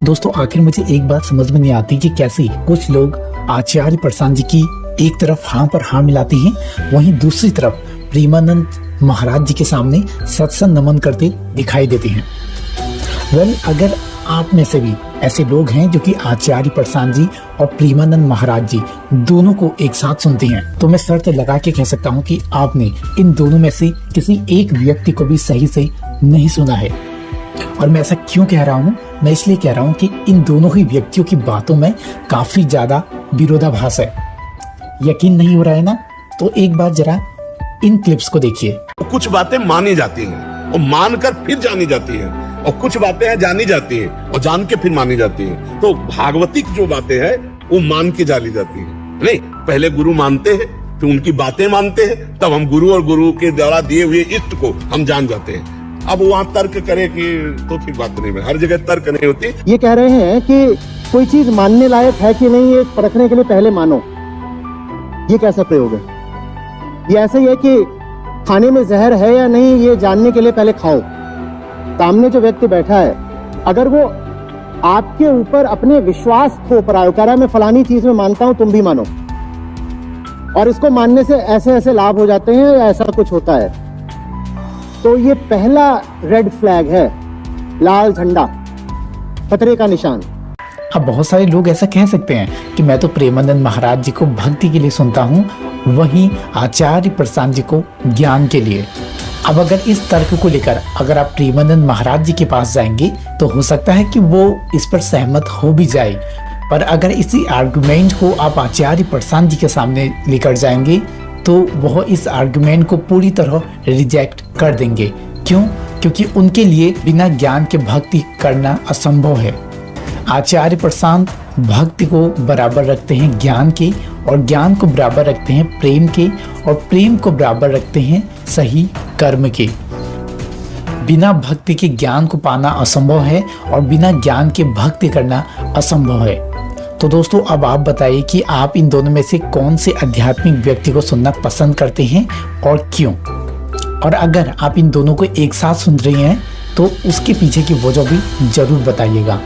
दोस्तों आखिर मुझे एक बात समझ में नहीं आती कि कैसे कुछ लोग आचार्य प्रशांत जी की एक तरफ हाँ पर हाँ मिलाते हैं, वहीं दूसरी तरफ प्रेमानंद महाराज जी के सामने सत्संग नमन करते दिखाई देते हैं। अगर आप में से भी ऐसे लोग हैं जो कि आचार्य प्रशांत जी और प्रेमानंद महाराज जी दोनों को एक साथ सुनते हैं, तो मैं शर्त लगा के कह सकता हूँ कि आपने इन दोनों में से किसी एक व्यक्ति को भी सही से नहीं सुना है। और मैं ऐसा क्यों कह रहा हूँ? मैं इसलिए कह रहा हूँ कि इन दोनों ही व्यक्तियों की बातों में काफी ज्यादा विरोधाभास है। यकीन नहीं हो रहा है ना? तो एक बार जरा इन क्लिप्स को देखिए। कुछ बातें मानी जाती हैं और मानकर फिर जानी जाती हैं, और कुछ बातें हैं जानी जाती हैं और जान के फिर मानी जाती हैं। तो भागवतिक जो बातें हैं वो मान के जानी जाती हैं। नहीं, पहले गुरु मानते हैं, फिर उनकी बातें मानते हैं, तब हम गुरु और गुरु के द्वारा दिए हुए इष्ट को हम जान जाते हैं। अब वहाँ तर्क करे कि तो ठीक बात नहीं है, हर जगह तर्क नहीं होती। ये कह रहे हैं कि कोई चीज मानने लायक है कि नहीं, ये परखने के लिए पहले मानो। ये कैसा प्रयोग है? ये ऐसा ही है कि खाने में जहर है या नहीं, ये जानने के लिए पहले खाओ। सामने जो व्यक्ति बैठा है, अगर वो आपके ऊपर अपने विश्वास थोप रहा है, कह रहा है मैं फलानी चीज में मानता हूं, तुम भी मानो, और इसको मानने से ऐसे ऐसे लाभ हो जाते हैं या ऐसा कुछ होता है, तो ये पहला रेड फ्लैग है, लाल झंडा, खतरे का निशान। अब बहुत सारे लोग ऐसा कह सकते हैं कि मैं तो प्रेमानंद महाराज जी को भक्ति के लिए सुनता हूँ, वहीं आचार्य प्रशांत जी को ज्ञान के लिए। अब अगर इस तर्क को लेकर अगर आप प्रेमानंद महाराज जी के पास जाएंगे तो हो सकता है कि वो इस पर सहमत हो भी जाए, पर अगर इसी आर्गुमेंट को आप आचार्य प्रशांत जी के सामने लेकर जाएंगे तो वह इस आर्गुमेंट को पूरी तरह रिजेक्ट कर देंगे। क्यों? क्योंकि उनके लिए बिना ज्ञान के भक्ति करना असंभव है। आचार्य प्रशांत भक्ति को बराबर रखते हैं ज्ञान के, और ज्ञान को बराबर रखते हैं प्रेम के, और प्रेम को बराबर रखते हैं सही कर्म के। बिना भक्ति के ज्ञान को पाना असंभव है और बिना ज्ञान के भक्ति करना असंभव है। तो दोस्तों अब आप बताइए कि आप इन दोनों में से कौन से आध्यात्मिक व्यक्ति को सुनना पसंद करते हैं और क्यों? और अगर आप इन दोनों को एक साथ सुन रहे हैं तो उसके पीछे की वजह भी जरूर बताइएगा।